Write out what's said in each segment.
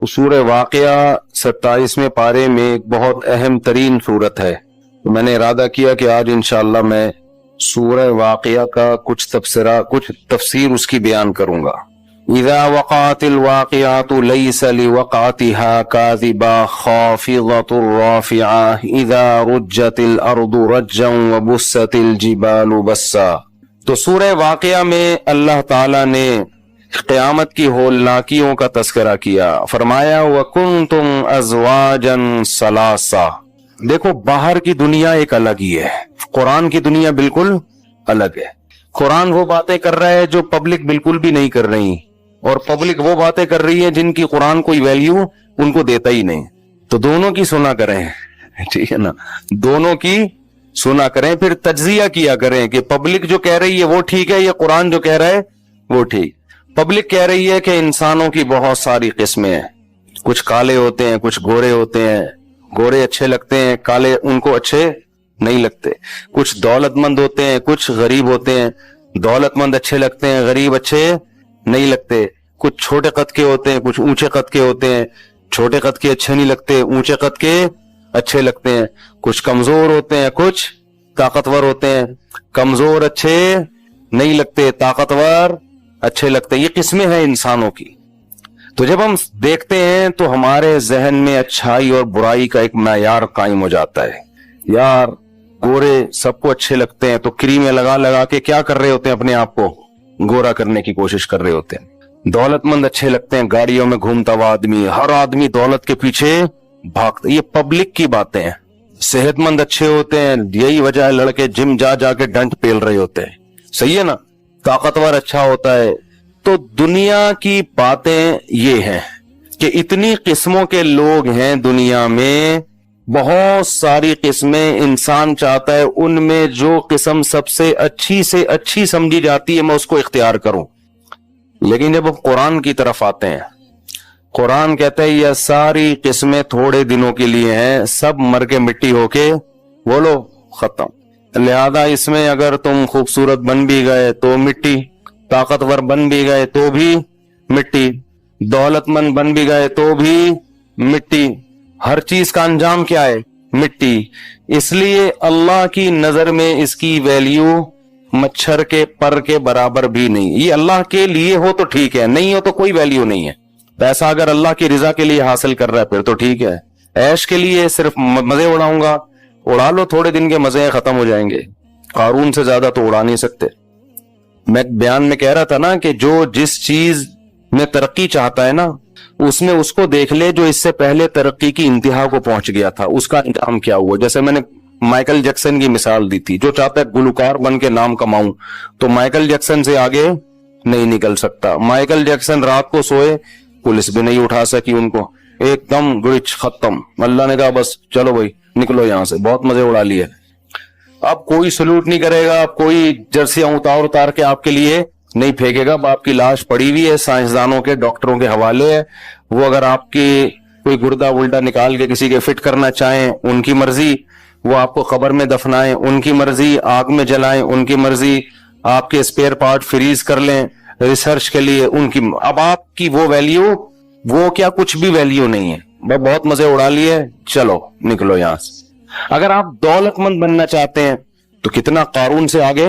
سورہ واقعہ 27ویں پارے میں ایک بہت اہم ترین صورت ہے. تو میں نے ارادہ کیا کہ آج انشاءاللہ میں سورہ واقعہ کا کچھ تبصرہ، کچھ تفسیر اس کی بیان کروں گا. اذا وقعت الواقعات ليس لوقعتها كاذبة خافضة رافعة اذا رجت الارض رجا وبست الجبال بسا. تو سورہ واقعہ میں اللہ تعالی نے قیامت کی ہولناکیوں کا تذکرہ کیا. فرمایا وَكُنْتُمْ أَزْوَاجًا ثَلَاثًا. دیکھو باہر کی دنیا ایک الگ ہی ہے، قرآن کی دنیا بالکل الگ ہے. قرآن وہ باتیں کر رہا ہے جو پبلک بالکل بھی نہیں کر رہی، اور پبلک وہ باتیں کر رہی ہے جن کی قرآن کوئی ویلیو ان کو دیتا ہی نہیں. تو دونوں کی سنا کریں، ٹھیک ہے نا، دونوں کی سنا کریں، پھر تجزیہ کیا کریں کہ پبلک جو کہہ رہی ہے وہ ٹھیک ہے یا قرآن جو کہہ رہا ہے وہ ٹھیک. پبلک کہہ رہی ہے کہ انسانوں کی بہت ساری قسمیں ہیں، کچھ کالے ہوتے ہیں، کچھ گورے ہوتے ہیں، گورے اچھے لگتے ہیں، کالے ان کو اچھے نہیں لگتے. کچھ دولت مند ہوتے ہیں، کچھ غریب ہوتے ہیں، دولت مند اچھے لگتے ہیں، غریب اچھے نہیں لگتے. کچھ چھوٹے قد کے ہوتے ہیں، کچھ اونچے قد کے ہوتے ہیں، چھوٹے قد کے اچھے نہیں لگتے، اونچے قد کے اچھے لگتے ہیں. کچھ کمزور ہوتے ہیں، کچھ طاقتور ہوتے ہیں، کمزور اچھے نہیں لگتے، طاقتور اچھے لگتے ہیں. یہ قسمیں ہیں انسانوں کی. تو جب ہم دیکھتے ہیں تو ہمارے ذہن میں اچھائی اور برائی کا ایک معیار قائم ہو جاتا ہے. یار گورے سب کو اچھے لگتے ہیں، تو کریمیں لگا لگا کے کیا کر رہے ہوتے ہیں، اپنے آپ کو گورا کرنے کی کوشش کر رہے ہوتے ہیں. دولت مند اچھے لگتے ہیں، گاڑیوں میں گھومتا ہوا آدمی، ہر آدمی دولت کے پیچھے بھاگتا. یہ پبلک کی باتیں ہیں. صحت مند اچھے ہوتے ہیں، یہی وجہ ہے لڑکے جم جا جا کے ڈنٹ پیل رہے ہوتے ہیں. صحیح ہے نا. طاقتور اچھا ہوتا ہے. تو دنیا کی باتیں یہ ہیں کہ اتنی قسموں کے لوگ ہیں دنیا میں، بہت ساری قسمیں. انسان چاہتا ہے ان میں جو قسم سب سے اچھی سمجھی جاتی ہے میں اس کو اختیار کروں. لیکن جب ہم قرآن کی طرف آتے ہیں، قرآن کہتا ہے یہ ساری قسمیں تھوڑے دنوں کے لیے ہیں، سب مر کے مٹی ہو کے بولو ختم. لہذا اس میں اگر تم خوبصورت بن بھی گئے تو مٹی، طاقتور بن بھی گئے تو بھی مٹی، دولت مند بن بھی گئے تو بھی مٹی. ہر چیز کا انجام کیا ہے؟ مٹی. اس لیے اللہ کی نظر میں اس کی ویلیو مچھر کے پر کے برابر بھی نہیں. یہ اللہ کے لیے ہو تو ٹھیک ہے، نہیں ہو تو کوئی ویلیو نہیں ہے. پیسہ اگر اللہ کی رضا کے لیے حاصل کر رہا ہے پھر تو ٹھیک ہے. عیش کے لیے صرف مزے اڑاؤں گا، اڑا لو، تھوڑے دن کے مزے ختم ہو جائیں گے. قارون سے زیادہ تو اڑا نہیں سکتے. میں بیان میں کہہ رہا تھا نا کہ جو جس چیز میں ترقی چاہتا ہے نا، اس میں اس کو دیکھ لے جو اس سے پہلے ترقی کی انتہا کو پہنچ گیا تھا، اس کا انجام کیا ہوا. جیسے میں نے مائیکل جیکسن کی مثال دی تھی، جو چاہتا ہے گلوکار بن کے نام کماؤں تو مائیکل جیکسن سے آگے نہیں نکل سکتا. مائیکل جیکسن رات کو سوئے، پولیس بھی نہیں اٹھا سکی ان کو، ایک دم گڑچ ختم. اللہ نے کہا بس چلو بھائی نکلو یہاں سے، بہت مزے اڑا لیے. اب کوئی سلوٹ نہیں کرے گا، اب کوئی جرسیاں اتار کے آپ کے لیے نہیں پھینکے گا. آپ کی لاش پڑی ہوئی ہے، سائنسدانوں کے ڈاکٹروں کے حوالے ہے. وہ اگر آپ کی کوئی گردہ الٹا نکال کے کسی کے فٹ کرنا چاہیں ان کی مرضی، وہ آپ کو قبر میں دفنائیں ان کی مرضی، آگ میں جلائیں ان کی مرضی، آپ کے اسپیئر پارٹ فریز کر لیں ریسرچ کے لیے ان کی. اب آپ کی وہ ویلیو، وہ کیا کچھ بھی ویلیو نہیں ہے. بہت مزے اڑا لیے، چلو نکلو یہاں سے. اگر آپ دولت مند بننا چاہتے ہیں تو کتنا قارون سے آگے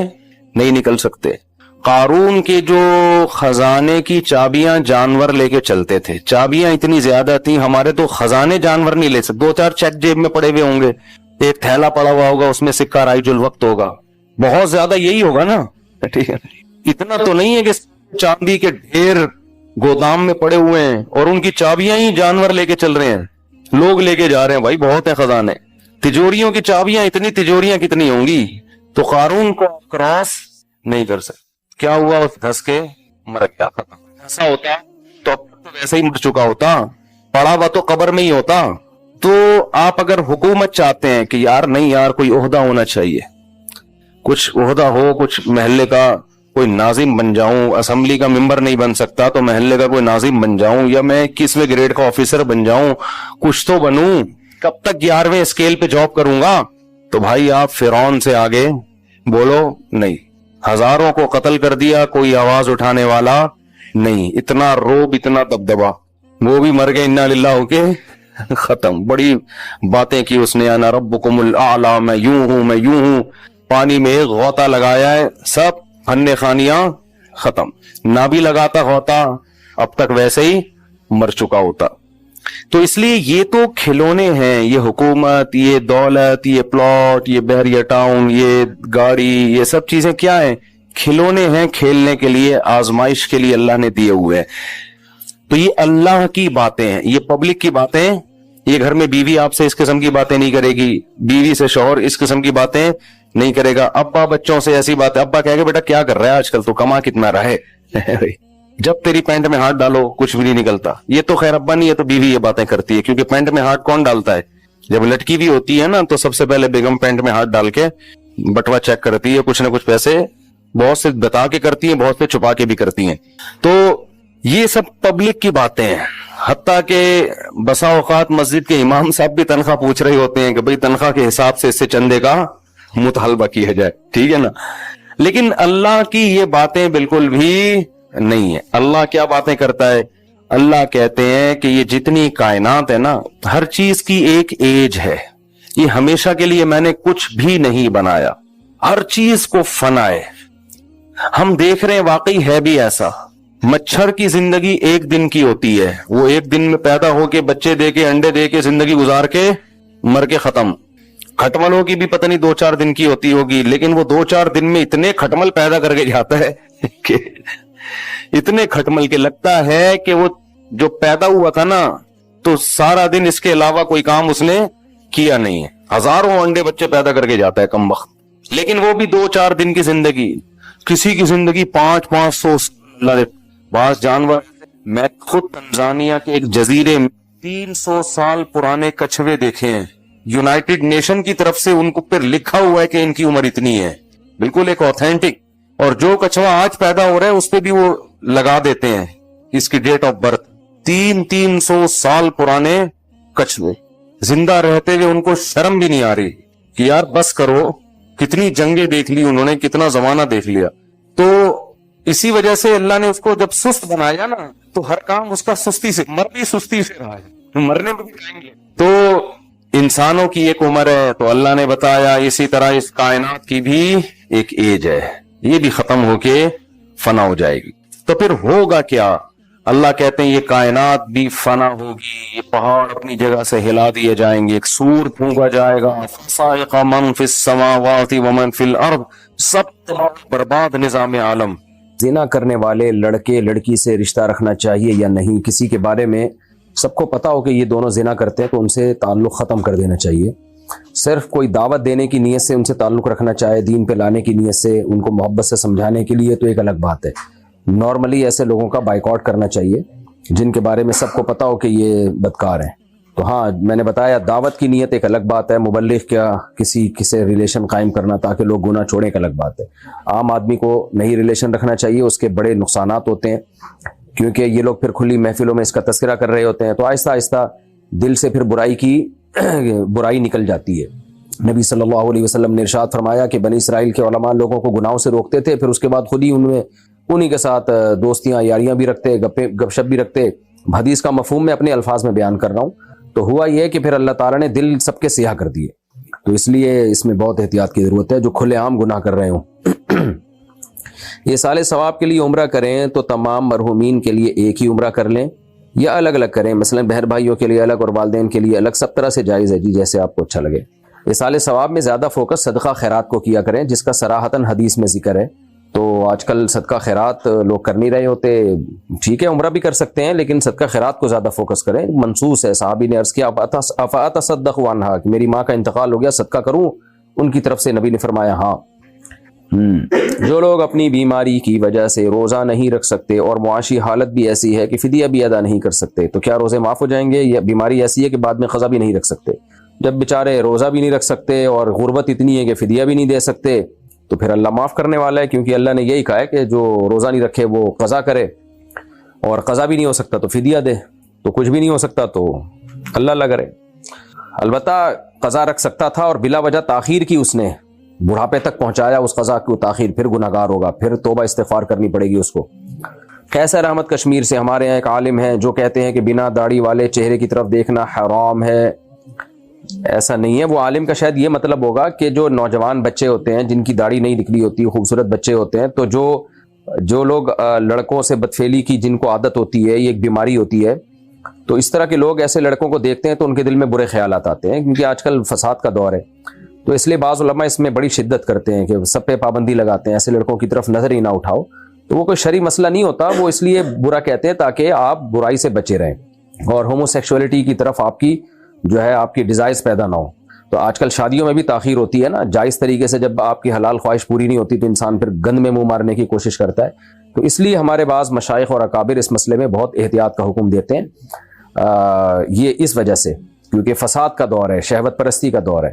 نہیں نکل سکتے. قارون کے جو خزانے کی چابیاں جانور لے کے چلتے تھے، چابیاں اتنی زیادہ تھیں، ہمارے تو خزانے جانور نہیں لے سکتے. 2-4 چیک جیب میں پڑے ہوئے ہوں گے، ایک تھیلا پڑا ہوا ہوگا اس میں سکہ رائج الوقت ہوگا، بہت زیادہ یہی ہوگا نا. ٹھیک ہے، اتنا تو نہیں ہے کہ چاندی کے ڈھیر گودام میں پڑے ہوئے ہیں اور ان کی چابیاں ہی جانور لے کے چل رہے ہیں، لوگ لے کے جا رہے ہیں. بھائی بہت ہیں خزانے، تجوریوں کی چابیاں اتنی، تجوریاں کتنی ہوں گی. تو قارون کو کراس نہیں کر سکتے. کیا ہوا؟ اس دھس کے مر گیا، ختم. ایسا ہوتا تو اب تو ویسے ہی مر چکا ہوتا، پڑا ہوا تو قبر میں ہی ہوتا. تو آپ اگر حکومت چاہتے ہیں کہ یار نہیں یار کوئی عہدہ ہونا چاہیے، کچھ عہدہ ہو، کچھ محلے کا کوئی ناظم بن جاؤں، اسمبلی کا ممبر نہیں بن سکتا تو محلے کا کوئی ناظم بن جاؤں، یا میں 21ویں گریڈ کا آفیسر بن جاؤں، کچھ تو بنوں، کب تک 11ویں اسکیل پہ جاب کروں گا. تو بھائی آپ فرعون سے آگے بولو نہیں. ہزاروں کو قتل کر دیا، کوئی آواز اٹھانے والا نہیں. اتنا روب، اتنا دبدبا. وہ بھی مر گئے انا للہ ہو کے، ختم. بڑی باتیں کی اس نے، انا ربکم الاعلی، میں یوں ہوں میں یوں ہوں. پانی میں ایک غوطہ لگایا ہے، سب فن خانیاں ختم. نہ بھی لگاتا غوطہ اب تک ویسے ہی مر چکا ہوتا. تو اس لیے یہ تو کھلونے ہیں، یہ حکومت، یہ دولت، یہ پلاٹ، یہ بحریہ ٹاؤن، یہ گاڑی، یہ سب چیزیں کیا ہیں؟ کھلونے ہیں، کھیلنے کے لیے، آزمائش کے لیے اللہ نے دیے ہوئے ہیں. تو یہ اللہ کی باتیں ہیں، یہ پبلک کی باتیں. یہ گھر میں بیوی آپ سے اس قسم کی باتیں نہیں کرے گی، بیوی سے شوہر اس قسم کی باتیں نہیں کرے گا، ابا بچوں سے ایسی باتیں. ابا کہے گا بیٹا کیا کر رہا ہے آج کل، تو کما کتنا رہا ہے جب تیری پینٹ میں ہاتھ ڈالو کچھ بھی نہیں نکلتا. یہ تو خیر ابا نہیں ہے تو بیوی یہ باتیں کرتی ہے، کیونکہ پینٹ میں ہاتھ کون ڈالتا ہے؟ جب لٹکی بھی ہوتی ہے نا تو سب سے پہلے بیگم پینٹ میں ہاتھ ڈال کے بٹوا چیک کرتی ہے، کچھ نہ کچھ پیسے بہت سے بتا کے کرتی ہیں، بہت سے چھپا کے بھی کرتی ہیں. تو یہ سب پبلک کی باتیں ہیں. حتیٰ کہ بسا اوقات مسجد کے امام صاحب بھی تنخواہ پوچھ رہے ہوتے ہیں کہ بھئی تنخواہ کے حساب سے اس سے چندے کا مطالبہ کیا جائے، ٹھیک ہے نا. لیکن اللہ کی یہ باتیں بالکل بھی نہیں ہے. اللہ کیا باتیں کرتا ہے؟ اللہ کہتے ہیں کہ یہ جتنی کائنات ہے نا، ہر چیز کی ایک ایج ہے. یہ ہمیشہ کے لیے میں نے کچھ بھی نہیں بنایا، ہر چیز کو فنا ہے. ہم دیکھ رہے ہیں واقعی ہے بھی ایسا. مچھر کی زندگی ایک دن کی ہوتی ہے، وہ ایک دن میں پیدا ہو کے بچے دے کے انڈے دے کے زندگی گزار کے مر کے ختم. کھٹملوں کی بھی پتہ نہیں 2-4 دن کی ہوتی ہوگی، لیکن وہ 2-4 دن میں اتنے کھٹمل پیدا کر کے جاتا ہے کہ اتنے کھٹمل کے لگتا ہے کہ وہ جو پیدا ہوا تھا نا تو سارا دن اس کے علاوہ کوئی کام اس نے کیا نہیں ہے. ہزاروں انڈے بچے پیدا کر کے جاتا ہے کم وقت، لیکن وہ بھی 2-4 دن کی زندگی. کسی کی زندگی 500-500. بعض جانور، میں خود تنزانیہ کے ایک جزیرے میں 300 سال پرانے کچھوے دیکھے ہیں. یونائٹڈ نیشن کی طرف سے ان کو پھر لکھا ہوا ہے کہ ان کی عمر اتنی ہے، بالکل ایک اوتھینٹک. اور جو کچھوا آج پیدا ہو رہا ہے اس پہ بھی وہ لگا دیتے ہیں اس کی ڈیٹ آف برتھ. 300 سال پرانے کچھوے زندہ رہتے ہوئے ان کو شرم بھی نہیں آ رہی کہ یار بس کرو، کتنی جنگیں دیکھ لی انہوں نے، کتنا زمانہ دیکھ لیا. تو اسی وجہ سے اللہ نے اس کو جب سست بنایا نا تو ہر کام اس کا سستی سے، مر بھی سستی سے رہا ہے، مرنے میں بھی جائیں گے. تو انسانوں کی ایک عمر ہے، تو اللہ نے بتایا اسی طرح اس کائنات کی بھی ایک ایج ہے، یہ بھی ختم ہو کے فنا ہو جائے گی. تو پھر ہوگا کیا؟ اللہ کہتے ہیں یہ کائنات بھی فنا ہوگی، یہ پہاڑ اپنی جگہ سے ہلا دیے جائیں گے، ایک سور پھونکا جائے گا، فصائق من فی السماوات ومن فی الارض، سب برباد نظام عالم. زنا کرنے والے لڑکے لڑکی سے رشتہ رکھنا چاہیے یا نہیں؟ کسی کے بارے میں سب کو پتا ہو کہ یہ دونوں زنا کرتے ہیں تو ان سے تعلق ختم کر دینا چاہیے. صرف کوئی دعوت دینے کی نیت سے ان سے تعلق رکھنا چاہے، دین پہ لانے کی نیت سے، ان کو محبت سے سمجھانے کے لیے، تو ایک الگ بات ہے. نارملی ایسے لوگوں کا بائیکاٹ کرنا چاہیے جن کے بارے میں سب کو پتا ہو کہ یہ بدکار ہیں. تو ہاں میں نے بتایا دعوت کی نیت ایک الگ بات ہے، مبلغ کیا کسی سے ریلیشن قائم کرنا تاکہ لوگ گناہ چھوڑیں ایک الگ بات ہے. عام آدمی کو نہیں ریلیشن رکھنا چاہیے، اس کے بڑے نقصانات ہوتے ہیں کیونکہ یہ لوگ پھر کھلی محفلوں میں اس کا تذکرہ کر رہے ہوتے ہیں، تو آہستہ آہستہ دل سے پھر برائی نکل جاتی ہے. نبی صلی اللہ علیہ وسلم نے ارشاد فرمایا کہ بنی اسرائیل کے علماء لوگوں کو گناہوں سے روکتے تھے، پھر اس کے بعد خود ہی انہی کے ساتھ دوستیاں یاریاں بھی رکھتے، گپ شپ بھی رکھتے. حدیث کا مفہوم میں اپنے الفاظ میں بیان کر رہا ہوں. تو ہوا یہ ہے کہ پھر اللہ تعالیٰ نے دل سب کے سیاہ کر دیے. تو اس لیے اس میں بہت احتیاط کی ضرورت ہے جو کھلے عام گناہ کر رہے ہوں. یہ سال ثواب کے لیے عمرہ کریں تو تمام مرحومین کے لیے ایک ہی عمرہ کر لیں یا الگ الگ کریں؟ مثلا بہن بھائیوں کے لیے الگ اور والدین کے لیے الگ، سب طرح سے جائز ہے جی، جیسے آپ کو اچھا لگے. یہ سال ثواب میں زیادہ فوکس صدقہ خیرات کو کیا کریں جس کا صراحتاً حدیث میں ذکر ہے. تو آج کل صدقہ خیرات لوگ کر نہیں رہے ہوتے. ٹھیک ہے عمرہ بھی کر سکتے ہیں لیکن صدقہ خیرات کو زیادہ فوکس کریں. منصوص ہے، صحابی نے عرض کیا افاتصدق عنہا، کہ میری ماں کا انتقال ہو گیا، صدقہ کروں؟ ان کی طرف سے نبی نے فرمایا ہاں. جو لوگ اپنی بیماری کی وجہ سے روزہ نہیں رکھ سکتے اور معاشی حالت بھی ایسی ہے کہ فدیہ بھی ادا نہیں کر سکتے تو کیا روزے معاف ہو جائیں گے؟ یا بیماری ایسی ہے کہ بعد میں قضا بھی نہیں رکھ سکتے؟ جب بیچارے روزہ بھی نہیں رکھ سکتے اور غربت اتنی ہے کہ فدیہ بھی نہیں دے سکتے تو پھر اللہ معاف کرنے والا ہے، کیونکہ اللہ نے یہی کہا ہے کہ جو روزہ نہیں رکھے وہ قضا کرے، اور قضا بھی نہیں ہو سکتا تو فدیہ دے، تو کچھ بھی نہیں ہو سکتا تو اللہ کرے. البتہ قضا رکھ سکتا تھا اور بلا وجہ تاخیر کی اس نے، بڑھاپے تک پہنچایا اس قضا کو تاخیر، پھر گناہگار ہوگا، پھر توبہ استغفار کرنی پڑے گی اس کو. قیصر احمد کشمیر سے ہمارے یہاں ایک عالم ہیں جو کہتے ہیں کہ بنا داڑھی والے چہرے کی طرف دیکھنا حرام ہے. ایسا نہیں ہے. وہ عالم کا شاید یہ مطلب ہوگا کہ جو نوجوان بچے ہوتے ہیں جن کی داڑھی نہیں نکلی ہوتی، خوبصورت بچے ہوتے ہیں، تو جو لوگ لڑکوں سے بدفعلی کی جن کو عادت ہوتی ہے، یہ ایک بیماری ہوتی ہے، تو اس طرح کے لوگ ایسے لڑکوں کو دیکھتے ہیں تو ان کے دل میں برے خیالات آتے ہیں، کیونکہ آج کل فساد کا دور ہے. تو اس لیے بعض علماء اس میں بڑی شدت کرتے ہیں کہ سب پہ پابندی لگاتے ہیں، ایسے لڑکوں کی طرف نظر ہی نہ اٹھاؤ. تو وہ کوئی شرعی مسئلہ نہیں ہوتا، وہ اس لیے برا کہتے ہیں تاکہ آپ برائی سے بچے رہیں اور ہومو سیکشولیٹی کی طرف آپ کی ڈیزائرز پیدا نہ ہو. تو آج کل شادیوں میں بھی تاخیر ہوتی ہے نا، جائز طریقے سے جب آپ کی حلال خواہش پوری نہیں ہوتی تو انسان پھر گند میں منہ مارنے کی کوشش کرتا ہے. تو اس لیے ہمارے بعض مشائخ اور اکابر اس مسئلے میں بہت احتیاط کا حکم دیتے ہیں، یہ اس وجہ سے کیونکہ فساد کا دور ہے، شہوت پرستی کا دور ہے.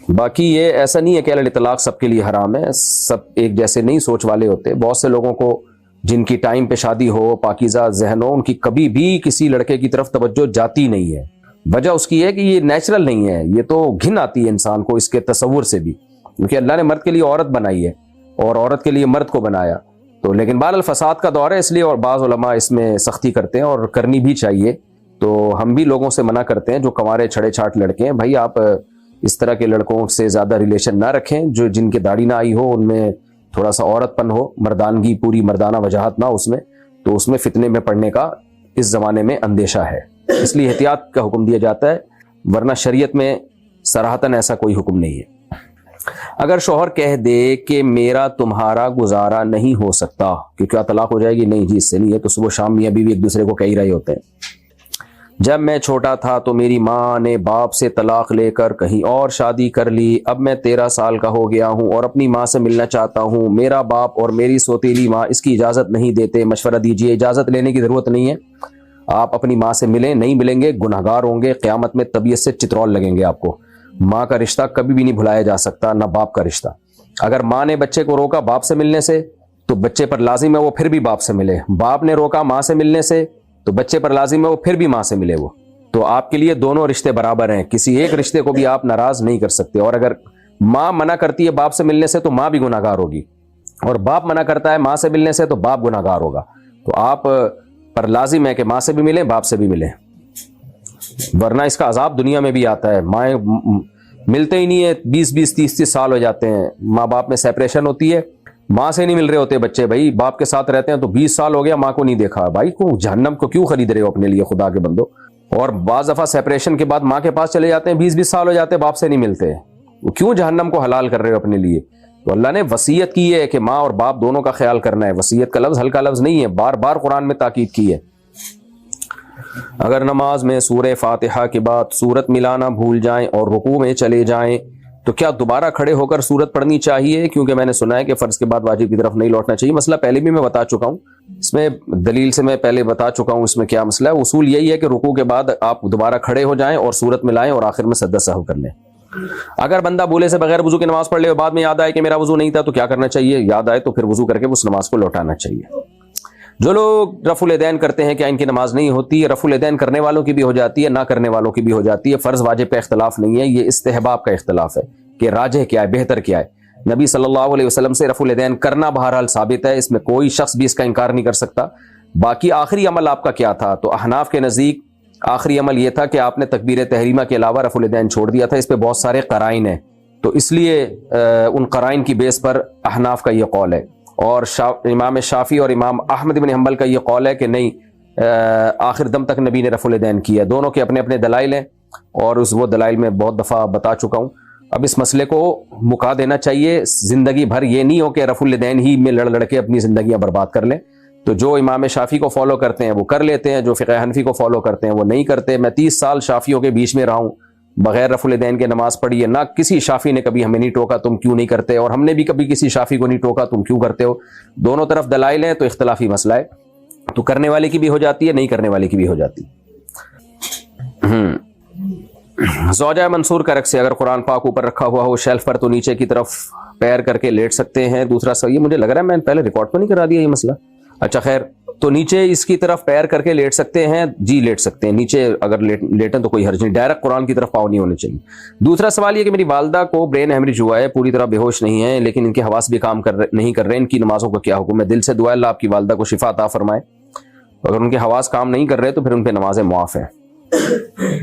باقی یہ ایسا نہیں ہے کہ علی الاطلاق سب کے لیے حرام ہے، سب ایک جیسے نہیں سوچ والے ہوتے. بہت سے لوگوں کو جن کی ٹائم پہ شادی ہو، پاکیزہ ذہن ہو، ان کی کبھی بھی کسی لڑکے کی طرف توجہ جاتی نہیں ہے. وجہ اس کی ہے کہ یہ نیچرل نہیں ہے، یہ تو گھن آتی ہے انسان کو اس کے تصور سے بھی، کیونکہ اللہ نے مرد کے لیے عورت بنائی ہے اور عورت کے لیے مرد کو بنایا. تو لیکن بہرحال فساد کا دور ہے اس لیے، اور بعض علماء اس میں سختی کرتے ہیں اور کرنی بھی چاہیے. تو ہم بھی لوگوں سے منع کرتے ہیں جو کنوارے چھڑے چھاٹ لڑکے ہیں، بھائی آپ اس طرح کے لڑکوں سے زیادہ ریلیشن نہ رکھیں، جو جن کے داڑھی نہ آئی ہو، ان میں تھوڑا سا عورت پن ہو، مردانگی پوری مردانہ وجاہت نہ اس میں، تو اس میں فتنے میں پڑنے کا اس زمانے میں اندیشہ ہے. اس لیے احتیاط کا حکم دیا جاتا ہے، ورنہ شریعت میں صراحتاً ایسا کوئی حکم نہیں ہے. اگر شوہر کہہ دے کہ میرا تمہارا گزارا نہیں ہو سکتا، کہ کیا طلاق ہو جائے گی؟ نہیں جی، اس سے نہیں ہے. تو صبح شام میاں بیوی ایک دوسرے کو کہہ رہے ہوتے ہیں. جب میں چھوٹا تھا تو میری ماں نے باپ سے طلاق لے کر کہیں اور شادی کر لی. اب میں 13 سال کا ہو گیا ہوں اور اپنی ماں سے ملنا چاہتا ہوں. میرا باپ اور میری سوتیلی ماں اس کی اجازت نہیں دیتے. مشورہ دیجیے. اجازت لینے کی ضرورت نہیں ہے، آپ اپنی ماں سے ملیں. نہیں ملیں گے گنہگار ہوں گے، قیامت میں طبیعت سے چترول لگیں گے آپ کو. ماں کا رشتہ کبھی بھی نہیں بھلایا جا سکتا، نہ باپ کا رشتہ. اگر ماں نے بچے کو روکا باپ سے ملنے سے تو بچے پر لازم ہے وہ پھر بھی باپ سے ملے. باپ نے روکا ماں سے ملنے سے تو بچے پر لازم ہے وہ پھر بھی ماں سے ملے. وہ تو آپ کے لیے دونوں رشتے برابر ہیں، کسی ایک رشتے کو بھی آپ ناراض نہیں کر سکتے. اور اگر ماں منع کرتی ہے باپ سے ملنے سے تو ماں بھی گناہگار ہوگی، اور باپ منع کرتا ہے ماں سے ملنے سے تو باپ گناہگار ہوگا. تو آپ پر لازم ہے کہ ماں سے بھی ملیں باپ سے بھی ملیں، ورنہ اس کا عذاب دنیا میں بھی آتا ہے. مائیں ملتے ہی نہیں ہے، 20-20 30-30 سال ہو جاتے ہیں، ماں باپ میں سیپریشن ہوتی ہے، ماں سے نہیں مل رہے ہوتے بچے. بھائی باپ کے ساتھ رہتے ہیں تو 20 سال ہو گیا ماں کو نہیں دیکھا. بھائی کو جہنم کو کیوں خرید رہے ہو اپنے لیے خدا کے بندو؟ اور بعض دفعہ سیپریشن کے بعد ماں کے پاس چلے جاتے ہیں، 20-20 سال ہو جاتے ہیں باپ سے نہیں ملتے. وہ کیوں جہنم کو حلال کر رہے ہو اپنے لیے؟ تو اللہ نے وصیت کی ہے کہ ماں اور باپ دونوں کا خیال کرنا ہے. وصیت کا لفظ ہلکا لفظ نہیں ہے، بار بار قرآن میں تاکید کی ہے. اگر نماز میں سورہ فاتحہ کے بعد سورت ملانا بھول جائیں اور رکوع میں چلے جائیں تو کیا دوبارہ کھڑے ہو کر سورت پڑھنی چاہیے؟ کیونکہ میں نے سنا ہے کہ فرض کے بعد واجب کی طرف نہیں لوٹنا چاہیے. مسئلہ پہلے بھی میں بتا چکا ہوں، اس میں دلیل سے میں پہلے بتا چکا ہوں اس میں کیا مسئلہ ہے. اصول یہی ہے کہ رکوع کے بعد آپ دوبارہ کھڑے ہو جائیں اور سورت ملائیں اور آخر میں سجدہ سہو کر لیں. اگر بندہ بولے سے بغیر وضو کی نماز پڑھ لے اور بعد میں یاد آئے کہ میرا وضو نہیں تھا تو کیا کرنا چاہیے؟ یاد آئے تو پھر وضو کر کے اس نماز کو لوٹانا چاہیے. جو لوگ رفع الیدین کرتے ہیں کیا ان کی نماز نہیں ہوتی؟ رفع الیدین کرنے والوں کی بھی ہو جاتی ہے، نہ کرنے والوں کی بھی ہو جاتی ہے. فرض واجب کا اختلاف نہیں ہے، یہ استحباب کا اختلاف ہے کہ راجح کیا ہے، بہتر کیا ہے. نبی صلی اللہ علیہ وسلم سے رفع الیدین کرنا بہرحال ثابت ہے، اس میں کوئی شخص بھی اس کا انکار نہیں کر سکتا. باقی آخری عمل آپ کا کیا تھا؟ تو احناف کے نزدیک آخری عمل یہ تھا کہ آپ نے تکبیر تحریمہ کے علاوہ رفع الیدین چھوڑ دیا تھا. اس پہ بہت سارے قرائن ہیں، تو اس لیے ان قرائن کی بیس پر احناف کا یہ قول ہے. اور امام شافعی اور امام احمد بن حنبل کا یہ قول ہے کہ نہیں، آخر دم تک نبی نے رفع الیدین کیا. دونوں کے اپنے اپنے دلائل ہیں اور وہ دلائل میں بہت دفعہ بتا چکا ہوں. اب اس مسئلے کو مکا دینا چاہیے. زندگی بھر یہ نہیں ہو کہ رفع الیدین ہی میں لڑ لڑ کے اپنی زندگیاں برباد کر لیں. تو جو امام شافعی کو فالو کرتے ہیں وہ کر لیتے ہیں، جو فقہ حنفی کو فالو کرتے ہیں وہ نہیں کرتے. میں 30 سال شافعیوں کے بیچ میں رہا ہوں، بغیر رفع الیدین کے نماز پڑھی ہے. نہ کسی شافعی نے کبھی ہمیں نہیں ٹوکا تم کیوں نہیں کرتے، اور ہم نے بھی کبھی کسی شافعی کو نہیں ٹوکا تم کیوں کرتے ہو. دونوں طرف دلائل ہیں، تو اختلافی مسئلہ ہے. تو کرنے والے کی بھی ہو جاتی ہے، نہیں کرنے والے کی بھی ہو جاتی ہے. زوجہ منصور کا رقص اگر قرآن پاک اوپر رکھا ہوا ہو شیلف پر تو نیچے کی طرف پیر کر کے لیٹ سکتے ہیں. دوسرا سوال، یہ مجھے لگ رہا ہے میں پہلے ریکارڈ تو نہیں کرا دیا یہ مسئلہ. اچھا خیر، تو نیچے اس کی طرف پیر کر کے لیٹ سکتے ہیں، جی لیٹ سکتے ہیں نیچے، اگر لیٹیں تو کوئی حرج نہیں، ڈائریکٹ قرآن کی طرف پاؤں نہیں ہونے چاہیے۔ دوسرا سوال یہ کہ میری والدہ کو برین ہیمریج ہوا ہے، پوری طرح بے ہوش نہیں ہے، لیکن ان کے حواس بھی کام نہیں کر رہے، ان کی نمازوں کا کیا حکم ہے؟ دل سے دعا، اللہ آپ کی والدہ کو شفا عطا فرمائے۔ اگر ان کے حواس کام نہیں کر رہے تو پھر ان پہ نمازیں معاف ہیں۔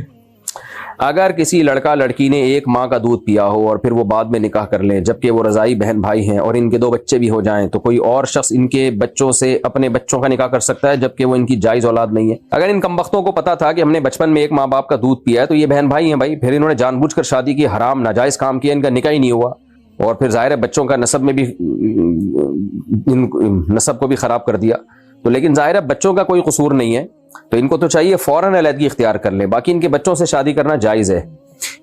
اگر کسی لڑکا لڑکی نے ایک ماں کا دودھ پیا ہو اور پھر وہ بعد میں نکاح کر لیں، جبکہ وہ رضائی بہن بھائی ہیں اور ان کے 2 بچے بھی ہو جائیں، تو کوئی اور شخص ان کے بچوں سے اپنے بچوں کا نکاح کر سکتا ہے جبکہ وہ ان کی جائز اولاد نہیں ہے؟ اگر ان کمبختوں کو پتا تھا کہ ہم نے بچپن میں ایک ماں باپ کا دودھ پیا ہے تو یہ بہن بھائی ہیں بھائی، پھر انہوں نے جان بوجھ کر شادی کی، حرام ناجائز کام کیا، ان کا نکاح ہی نہیں ہوا، اور پھر ظاہر ہے بچوں کا نسب میں بھی نسب کو بھی خراب کر دیا، تو لیکن ظاہر ہے بچوں کا کوئی قصور نہیں ہے، تو ان کو تو چاہیے فوراً علیحدگی اختیار کر لیں، باقی ان کے بچوں سے شادی کرنا جائز ہے۔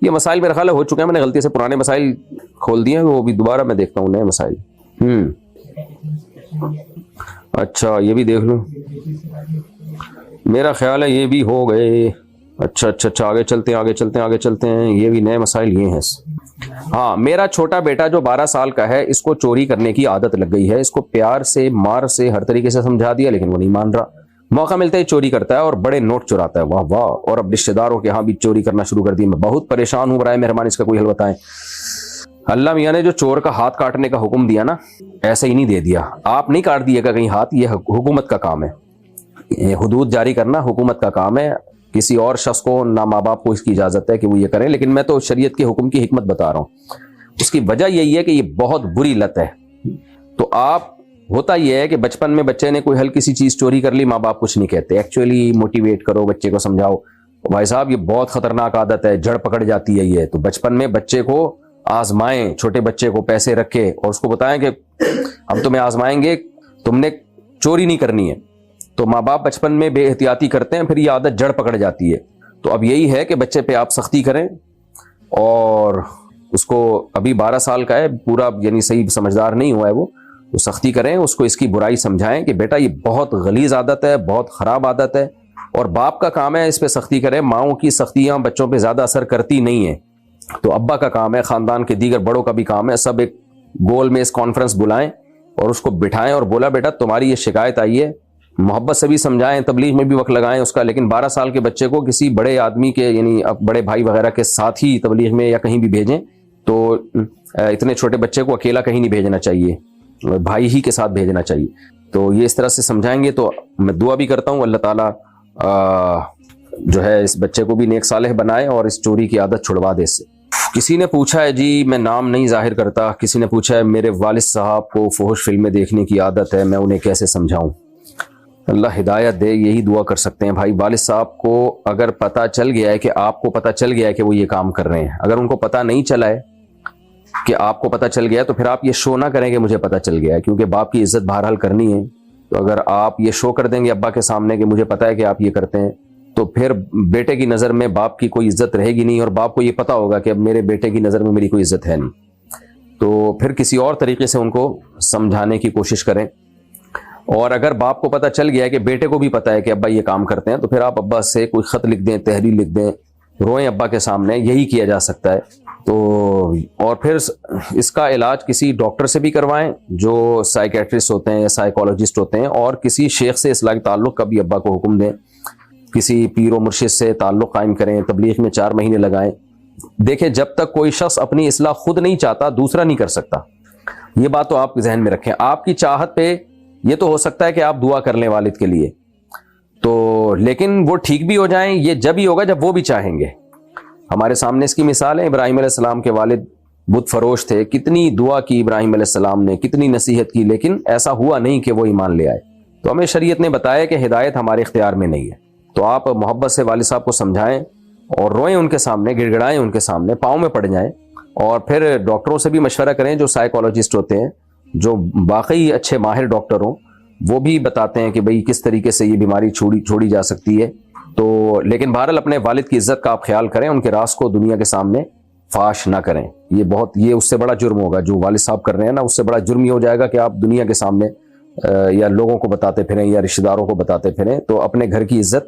یہ مسائل میرا خیال ہو چکے ہیں، میں نے غلطی سے پرانے مسائل کھول دیے ہیں، وہ بھی دوبارہ میں دیکھتا ہوں نئے مسائل۔ اچھا یہ بھی دیکھ لوں، میرا خیال ہے یہ بھی ہو گئے۔ اچھا آگے چلتے ہیں، یہ بھی نئے مسائل یہ ہیں۔ ہاں، میرا چھوٹا بیٹا جو 12 سال کا ہے، اس کو چوری کرنے کی عادت لگ گئی ہے، اس کو پیار سے مار سے ہر طریقے سے سمجھا دیا لیکن وہ نہیں مان رہا، موقع ملتا ہی چوری کرتا ہے اور بڑے نوٹ چراتا ہے، واہ واہ، اور اب رشتہ داروں کے ہاں بھی چوری کرنا شروع کر دی، میں بہت پریشان ہوں، برائے مہربانی اس کا کوئی حل بتائیں۔ اللہ میاں نے جو چور کا ہاتھ کاٹنے کا حکم دیا نا، ایسے ہی نہیں دے دیا، آپ نہیں کاٹ دیے گا کہیں ہاتھ، یہ حکومت کا کام ہے، یہ حدود جاری کرنا حکومت کا کام ہے، کسی اور شخص کو نہ ماں باپ کو اس کی اجازت ہے کہ وہ یہ کریں، لیکن میں تو شریعت کے حکم کی حکمت بتا رہا ہوں۔ اس کی وجہ یہی ہے کہ یہ بہت بری لت ہے، تو آپ ہوتا یہ ہے کہ بچپن میں بچے نے کوئی ہلکی سی چیز چوری کر لی، ماں باپ کچھ نہیں کہتے، ایکچولی موٹیویٹ کرو، بچے کو سمجھاؤ بھائی صاحب یہ بہت خطرناک عادت ہے، جڑ پکڑ جاتی ہے یہ، تو بچپن میں بچے کو آزمائیں، چھوٹے بچے کو پیسے رکھے اور اس کو بتائیں کہ ہم تمہیں آزمائیں گے، تم نے چوری نہیں کرنی ہے، تو ماں باپ بچپن میں بے احتیاطی کرتے ہیں، پھر یہ عادت جڑ پکڑ جاتی ہے، تو اب یہی ہے کہ بچے پہ آپ سختی کریں، اور اس کو ابھی 12 سال کا ہے، پورا یعنی صحیح سمجھدار نہیں ہوا ہے وہ، تو سختی کریں، اس کو اس کی برائی سمجھائیں کہ بیٹا یہ بہت غلیظ عادت ہے، بہت خراب عادت ہے، اور باپ کا کام ہے اس پہ سختی کریں، ماؤں کی سختیاں بچوں پہ زیادہ اثر کرتی نہیں ہیں، تو ابا کا کام ہے، خاندان کے دیگر بڑوں کا بھی کام ہے، سب ایک گول میں اس کانفرنس بلائیں اور اس کو بٹھائیں اور بولا بیٹا تمہاری یہ شکایت آئی ہے، محبت سے بھی سمجھائیں، تبلیغ میں بھی وقت لگائیں اس کا، لیکن 12 سال کے بچے کو کسی بڑے آدمی کے یعنی بڑے بھائی وغیرہ کے ساتھ ہی تبلیغ میں یا کہیں بھی بھیجیں، تو اتنے چھوٹے بچے کو اکیلا کہیں نہیں بھیجنا چاہیے، بھائی ہی کے ساتھ بھیجنا چاہیے، تو یہ اس طرح سے سمجھائیں گے تو میں دعا بھی کرتا ہوں اللہ تعالیٰ جو ہے اس بچے کو بھی نیک صالح بنائے اور اس چوری کی عادت چھڑوا دے اس سے۔ کسی نے پوچھا ہے جی، میں نام نہیں ظاہر کرتا، کسی نے پوچھا ہے میرے والد صاحب کو فحش فلمیں دیکھنے کی عادت ہے، میں انہیں کیسے سمجھاؤں؟ اللہ ہدایت دے، یہی دعا کر سکتے ہیں بھائی۔ والد صاحب کو اگر پتہ چل گیا ہے کہ آپ کو پتہ چل گیا ہے کہ وہ یہ کام کر رہے ہیں، اگر ان کو پتہ نہیں چلا ہے کہ آپ کو پتہ چل گیا ہے تو پھر آپ یہ شو نہ کریں کہ مجھے پتہ چل گیا ہے، کیونکہ باپ کی عزت بہرحال کرنی ہے، تو اگر آپ یہ شو کر دیں گے ابا کے سامنے کہ مجھے پتہ ہے کہ آپ یہ کرتے ہیں، تو پھر بیٹے کی نظر میں باپ کی کوئی عزت رہے گی نہیں، اور باپ کو یہ پتہ ہوگا کہ اب میرے بیٹے کی نظر میں میری کوئی عزت ہے نہیں، تو پھر کسی اور طریقے سے ان کو سمجھانے کی کوشش کریں۔ اور اگر باپ کو پتہ چل گیا ہے کہ بیٹے کو بھی پتہ ہے کہ ابا یہ کام کرتے ہیں، تو پھر آپ ابا سے کوئی خط لکھ دیں، تحریر لکھ دیں، روئیں ابا کے سامنے، یہی کیا جا سکتا ہے۔ تو اور پھر اس کا علاج کسی ڈاکٹر سے بھی کروائیں جو سائیکیٹرسٹ ہوتے ہیں یا سائیکالوجسٹ ہوتے ہیں، اور کسی شیخ سے اصلاحی تعلق کا بھی ابا کو حکم دیں، کسی پیر و مرشد سے تعلق قائم کریں، تبلیغ میں 4 مہینے لگائیں۔ دیکھیں جب تک کوئی شخص اپنی اصلاح خود نہیں چاہتا دوسرا نہیں کر سکتا، یہ بات تو آپ ذہن میں رکھیں۔ آپ کی چاہت پہ یہ تو ہو سکتا ہے کہ آپ دعا کر لیں والد کے لیے، تو لیکن وہ ٹھیک بھی ہو جائیں یہ جب ہی ہوگا جب وہ بھی چاہیں گے۔ ہمارے سامنے اس کی مثال ہے، ابراہیم علیہ السلام کے والد بت فروش تھے، کتنی دعا کی ابراہیم علیہ السلام نے، کتنی نصیحت کی، لیکن ایسا ہوا نہیں کہ وہ ایمان لے آئے۔ تو ہمیں شریعت نے بتایا کہ ہدایت ہمارے اختیار میں نہیں ہے، تو آپ محبت سے والد صاحب کو سمجھائیں اور روئیں ان کے سامنے، گڑ گڑائیں ان کے سامنے، پاؤں میں پڑ جائیں، اور پھر ڈاکٹروں سے بھی مشورہ کریں جو سائیکالوجسٹ ہوتے ہیں، جو واقعی اچھے ماہر ڈاکٹر ہوں، وہ بھی بتاتے ہیں کہ بھئی کس طریقے سے یہ بیماری چھوڑی جا سکتی ہے۔ تو لیکن بہرحال اپنے والد کی عزت کا آپ خیال کریں، ان کے راز کو دنیا کے سامنے فاش نہ کریں، یہ اس سے بڑا جرم ہوگا جو والد صاحب کر رہے ہیں نا، اس سے بڑا جرم یہ ہو جائے گا کہ آپ دنیا کے سامنے یا لوگوں کو بتاتے پھریں یا رشتہ داروں کو بتاتے پھریں، تو اپنے گھر کی عزت